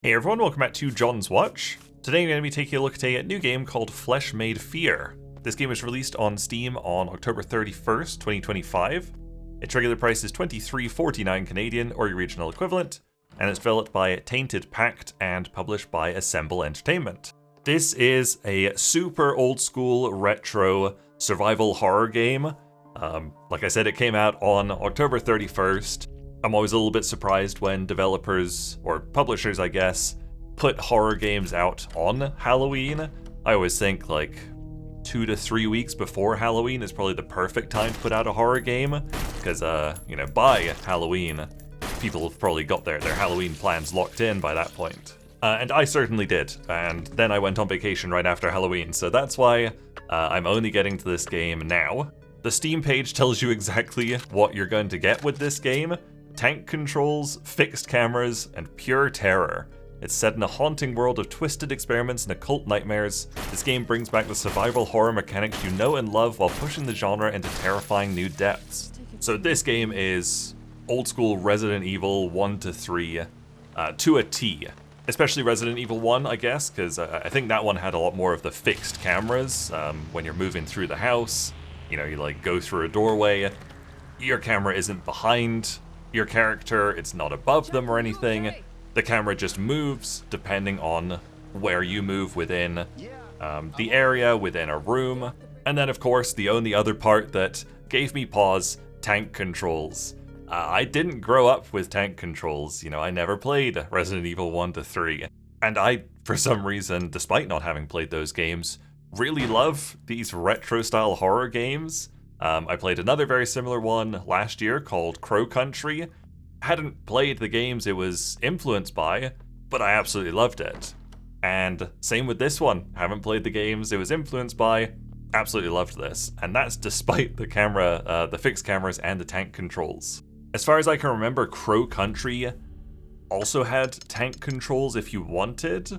Hey everyone, welcome back to John's Watch. Today I'm going to be taking a look at a new game called Flesh Made Fear. This game was released on Steam on October 31st, 2025. Its regular price is $23.49 Canadian, or your regional equivalent, and it's developed by Tainted Pact and published by Assemble Entertainment. This is a super old school retro survival horror game. Like I said, it came out on October 31st. I'm always a little bit surprised when developers, or publishers I guess, put horror games out on Halloween. I always think like 2 to 3 weeks before Halloween is probably the perfect time to put out a horror game, because by Halloween, people have probably got their Halloween plans locked in by that point. And I certainly did, and then I went on vacation right after Halloween, so that's why I'm only getting to this game now. The Steam page tells you exactly what you're going to get with this game. Tank controls, fixed cameras, and pure terror. It's set in a haunting world of twisted experiments and occult nightmares. This game brings back the survival horror mechanics you know and love while pushing the genre into terrifying new depths. So this game is old school Resident Evil 1 to 3 to a T. Especially Resident Evil 1, I guess, because I think that one had a lot more of the fixed cameras when you're moving through the house. You know, you like go through a doorway, your camera isn't behind your character, it's not above them or anything. The camera just moves depending on where you move within the area, within a room. And then of course the only other part that gave me pause, tank controls. I didn't grow up with tank controls, you know, I never played Resident Evil 1 to 3. And I, for some reason, despite not having played those games, really love these retro style horror games. I played another very similar one last year called Crow Country. Hadn't played the games it was influenced by, but I absolutely loved it. And same with this one. Haven't played the games it was influenced by, absolutely loved this. And that's despite the camera, the fixed cameras and the tank controls. As far as I can remember, Crow Country also had tank controls if you wanted,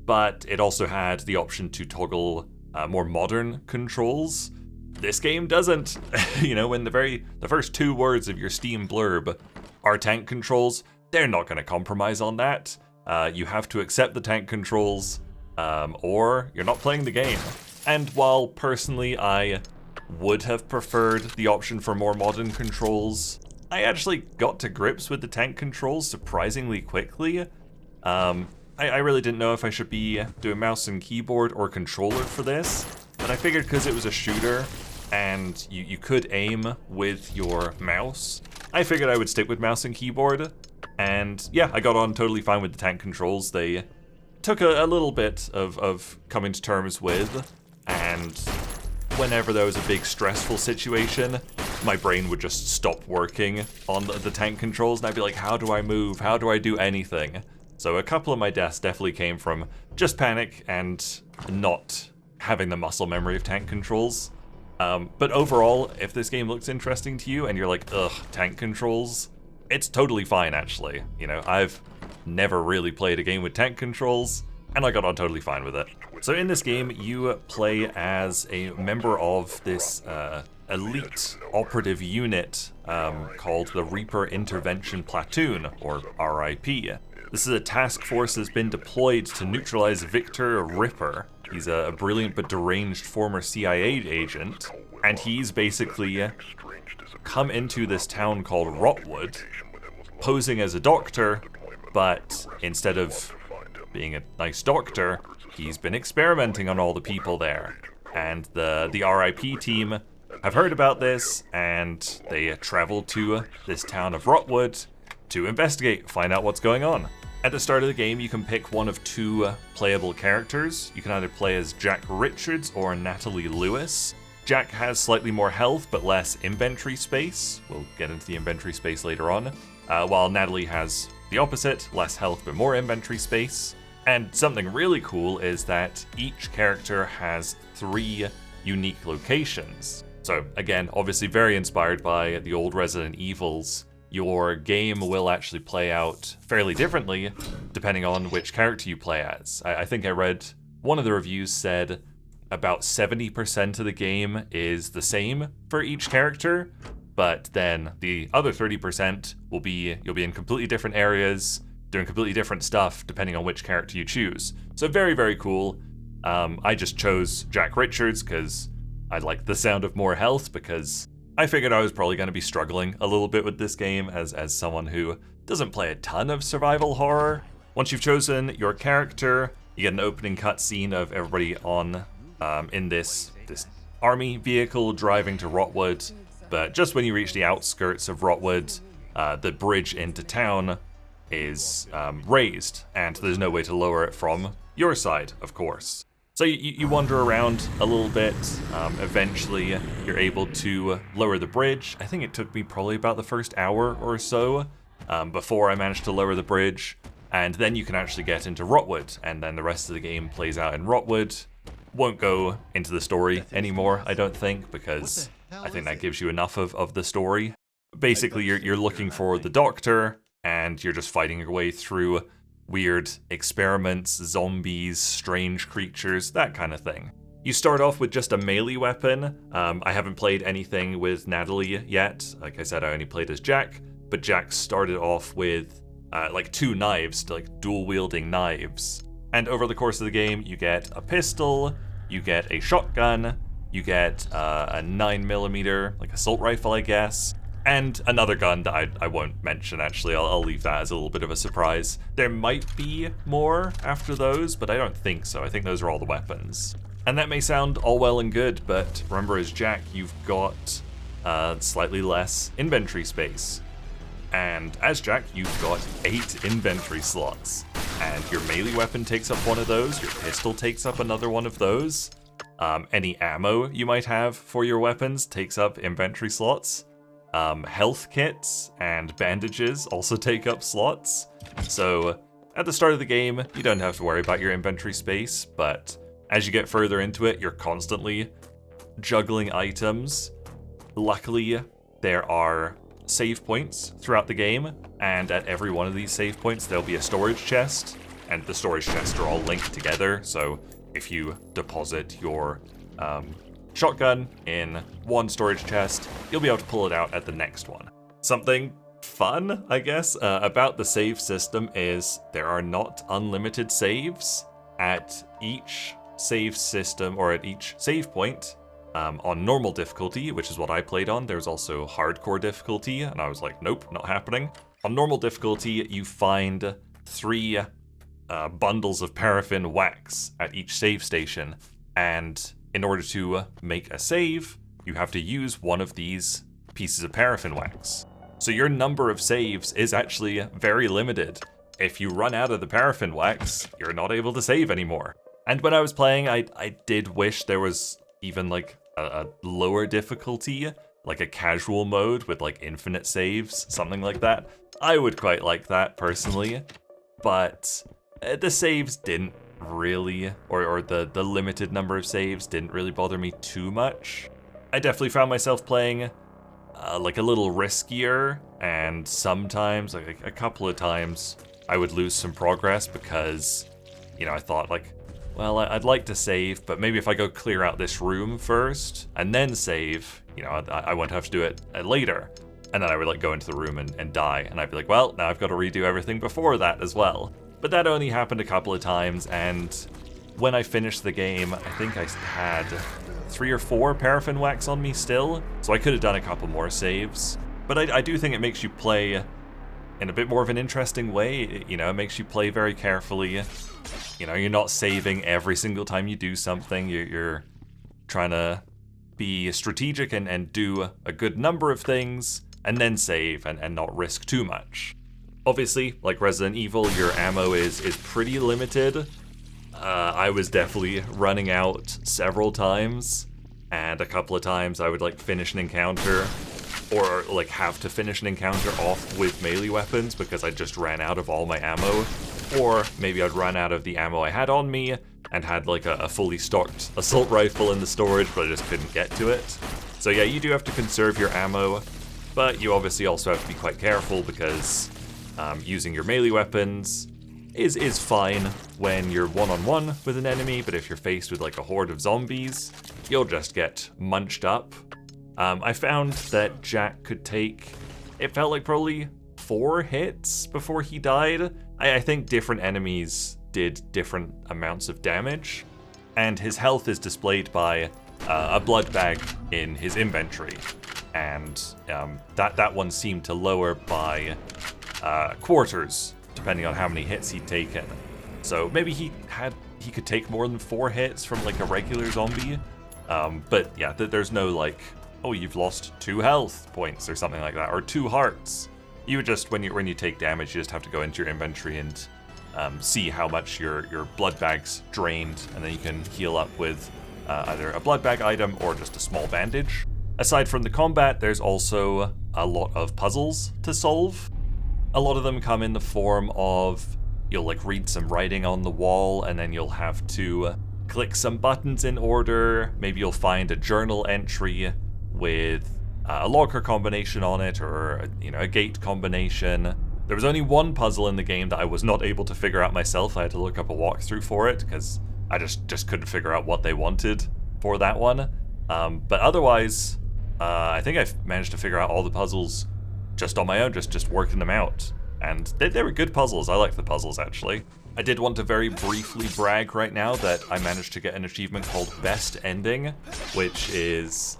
but it also had the option to toggle more modern controls. This game doesn't. You know, when the first 2 words of your Steam blurb are tank controls, they're not going to compromise on that. You have to accept the tank controls, or you're not playing the game. And while personally I would have preferred the option for more modern controls, I actually got to grips with the tank controls surprisingly quickly. I really didn't know if I should be doing mouse and keyboard or controller for this, but I figured because it was a shooter and you could aim with your mouse, I figured I would stick with mouse and keyboard. And yeah, I got on totally fine with the tank controls. They took a little bit of coming to terms with, and whenever there was a big stressful situation, my brain would just stop working on the tank controls, and I'd be like, how do I move? How do I do anything? So a couple of my deaths definitely came from just panic and not having the muscle memory of tank controls. But overall, if this game looks interesting to you and you're like, ugh, tank controls, it's totally fine actually. You know, I've never really played a game with tank controls, and I got on totally fine with it. So in this game, you play as a member of this elite operative unit called the Reaper Intervention Platoon, or RIP. This is a task force that's been deployed to neutralize Victor Ripper. He's a brilliant but deranged former CIA agent, and he's basically come into this town called Rotwood, posing as a doctor, but instead of being a nice doctor, he's been experimenting on all the people there. And the RIP team have heard about this, and they travel to this town of Rotwood to investigate, find out what's going on. At the start of the game, you can pick one of 2 playable characters. You can either play as Jack Richards or Natalie Lewis. Jack has slightly more health, but less inventory space. We'll get into the inventory space later on. While Natalie has the opposite, less health, but more inventory space. And something really cool is that each character has 3 unique locations. So again, obviously very inspired by the old Resident Evils. Your game will actually play out fairly differently depending on which character you play as. I think I read one of the reviews said about 70% of the game is the same for each character, but then the other 30% will be, you'll be in completely different areas, doing completely different stuff depending on which character you choose. So very, very cool. I just chose Jack Richards because I like the sound of more health, because I figured I was probably going to be struggling a little bit with this game as someone who doesn't play a ton of survival horror. Once you've chosen your character, you get an opening cutscene of everybody on in this army vehicle driving to Rotwood. But just when you reach the outskirts of Rotwood, the bridge into town is raised, and there's no way to lower it from your side, of course. So you wander around a little bit. Eventually, you're able to lower the bridge. I think it took me probably about the first hour or so before I managed to lower the bridge. And then you can actually get into Rotwood, and then the rest of the game plays out in Rotwood. Won't go into the story anymore, I don't think, because I think that gives you enough of the story. Basically, you're looking for the Doctor, and you're just fighting your way through weird experiments, zombies, strange creatures, that kind of thing. You start off with just a melee weapon. I haven't played anything with Natalie yet. Like I said, I only played as Jack, but Jack started off with like 2 knives, like dual-wielding knives. And over the course of the game, you get a pistol, you get a shotgun, you get a 9mm, like assault rifle, I guess, and another gun that I won't mention, actually. I'll leave that as a little bit of a surprise. There might be more after those, but I don't think so. I think those are all the weapons. And that may sound all well and good, but remember, as Jack, you've got slightly less inventory space. And as Jack, you've got 8 inventory slots. And your melee weapon takes up one of those, your pistol takes up another one of those. Any ammo you might have for your weapons takes up inventory slots. Health kits and bandages also take up slots. So at the start of the game, you don't have to worry about your inventory space, but as you get further into it, you're constantly juggling items. Luckily, there are save points throughout the game, and at every one of these save points, there'll be a storage chest, and the storage chests are all linked together, so if you deposit your shotgun in one storage chest, you'll be able to pull it out at the next one. Something fun, I guess, about the save system is there are not unlimited saves. At each save system, or at each save point, on normal difficulty, which is what I played on, there's also hardcore difficulty, and I was like, nope, not happening. On normal difficulty, you find 3 bundles of paraffin wax at each save station, and in order to make a save, you have to use one of these pieces of paraffin wax. So your number of saves is actually very limited. If you run out of the paraffin wax, you're not able to save anymore. And when I was playing, I did wish there was even like a lower difficulty, like a casual mode with like infinite saves, something like that. I would quite like that personally, but the saves didn't really, or the limited number of saves didn't really bother me too much. I definitely found myself playing like a little riskier, and sometimes, like a couple of times, I would lose some progress because, you know, I thought like, well, I'd like to save, but maybe if I go clear out this room first and then save, you know, I won't have to do it later. And then I would like go into the room and die, and I'd be like, well, now I've got to redo everything before that as well. But that only happened a couple of times, and when I finished the game, I think I had 3 or 4 paraffin wax on me still, so I could have done a couple more saves. But I do think it makes you play in a bit more of an interesting way. You know, it makes you play very carefully. You know, you're not saving every single time you do something. You're trying to be strategic and do a good number of things, and then save and not risk too much. Obviously, like Resident Evil, your ammo is pretty limited. I was definitely running out several times, and a couple of times I would like finish an encounter, or like have to finish an encounter off with melee weapons because I just ran out of all my ammo, or maybe I'd run out of the ammo I had on me and had like a fully stocked assault rifle in the storage, but I just couldn't get to it. So yeah, you do have to conserve your ammo, but you obviously also have to be quite careful because using your melee weapons is fine when you're one-on-one with an enemy, but if you're faced with like a horde of zombies, you'll just get munched up. I found that Jack could take, it felt like probably 4 hits before he died. I think different enemies did different amounts of damage, and his health is displayed by a blood bag in his inventory, and that one seemed to lower by quarters, depending on how many hits he'd taken. So maybe he could take more than 4 hits from like a regular zombie, but yeah, there's no like, oh, you've lost 2 health points or something like that, or 2 hearts. You would just, when you take damage, you just have to go into your inventory and see how much your blood bag's drained, and then you can heal up with either a blood bag item or just a small bandage. Aside from the combat, there's also a lot of puzzles to solve. A lot of them come in the form of, you'll like read some writing on the wall, and then you'll have to click some buttons in order. Maybe you'll find a journal entry with a locker combination on it, or a gate combination. There was only one puzzle in the game that I was not able to figure out myself. I had to look up a walkthrough for it because I just couldn't figure out what they wanted for that one. But otherwise, I think I've managed to figure out all the puzzles just on my own, just working them out. And they were good puzzles. I liked the puzzles, actually. I did want to very briefly brag right now that I managed to get an achievement called Best Ending, which is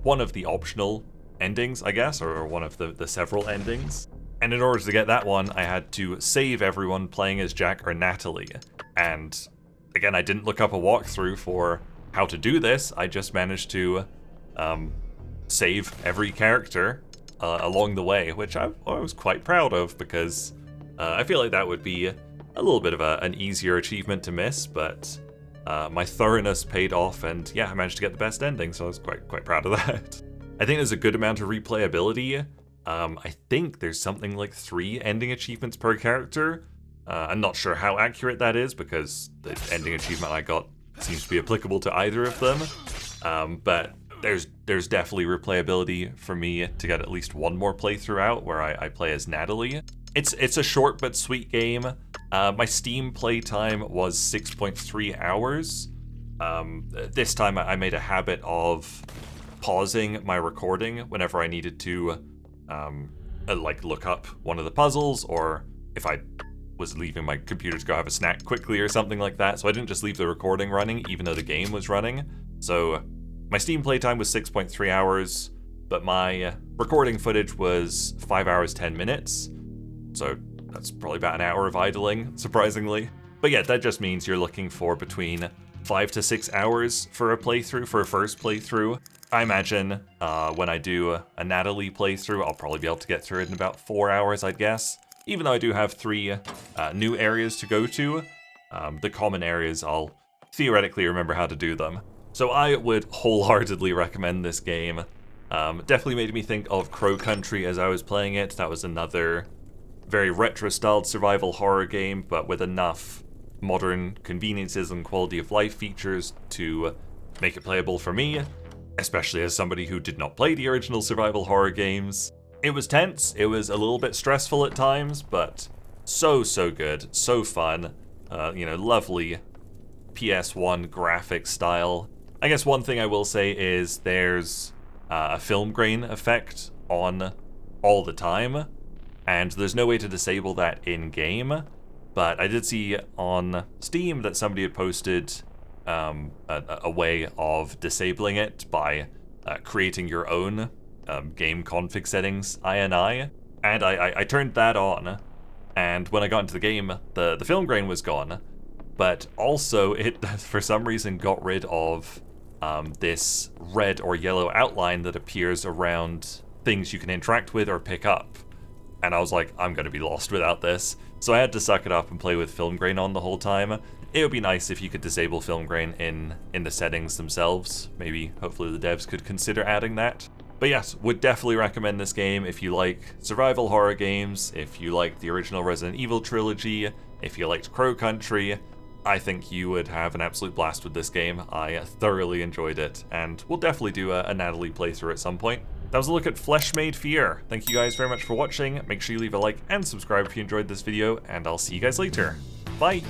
one of the optional endings, I guess, or one of the several endings. And in order to get that one, I had to save everyone playing as Jack or Natalie. And again, I didn't look up a walkthrough for how to do this. I just managed to save every character along the way, which I was quite proud of, because I feel like that would be a little bit of an easier achievement to miss, but my thoroughness paid off, and yeah, I managed to get the best ending, so I was quite proud of that. I think there's a good amount of replayability. I think there's something like 3 ending achievements per character. I'm not sure how accurate that is, because the ending achievement I got seems to be applicable to either of them. But there's definitely replayability for me to get at least one more playthrough out where I play as Natalie. It's a short but sweet game. My Steam playtime was 6.3 hours. This time I made a habit of pausing my recording whenever I needed to like look up one of the puzzles, or if I was leaving my computer to go have a snack quickly or something like that. So I didn't just leave the recording running even though the game was running. So my Steam playtime was 6.3 hours, but my recording footage was 5 hours 10 minutes. So that's probably about an hour of idling, surprisingly. But yeah, that just means you're looking for between 5 to 6 hours for a playthrough, for a first playthrough. I imagine when I do a Natalie playthrough, I'll probably be able to get through it in about 4 hours, I'd guess. Even though I do have 3 new areas to go to, the common areas, I'll theoretically remember how to do them. So I would wholeheartedly recommend this game. Definitely made me think of Crow Country as I was playing it. That was another very retro-styled survival horror game, but with enough modern conveniences and quality of life features to make it playable for me, especially as somebody who did not play the original survival horror games. It was tense, it was a little bit stressful at times, but so good, so fun. Lovely PS1 graphic style. I guess one thing I will say is there's a film grain effect on all the time, and there's no way to disable that in-game, but I did see on Steam that somebody had posted a way of disabling it by creating your own game config settings INI, and I turned that on, and when I got into the game, the film grain was gone, but also it, for some reason, got rid of this red or yellow outline that appears around things you can interact with or pick up. And I was like, I'm gonna be lost without this. So I had to suck it up and play with film grain on the whole time. It would be nice if you could disable film grain in the settings themselves. Maybe, hopefully the devs could consider adding that. But yes, would definitely recommend this game if you like survival horror games, if you like the original Resident Evil trilogy, if you liked Crow Country. I think you would have an absolute blast with this game. I thoroughly enjoyed it, and we'll definitely do a Natalie playthrough at some point. That was a look at Fleshmade Fear. Thank you guys very much for watching. Make sure you leave a like and subscribe if you enjoyed this video, and I'll see you guys later. Bye!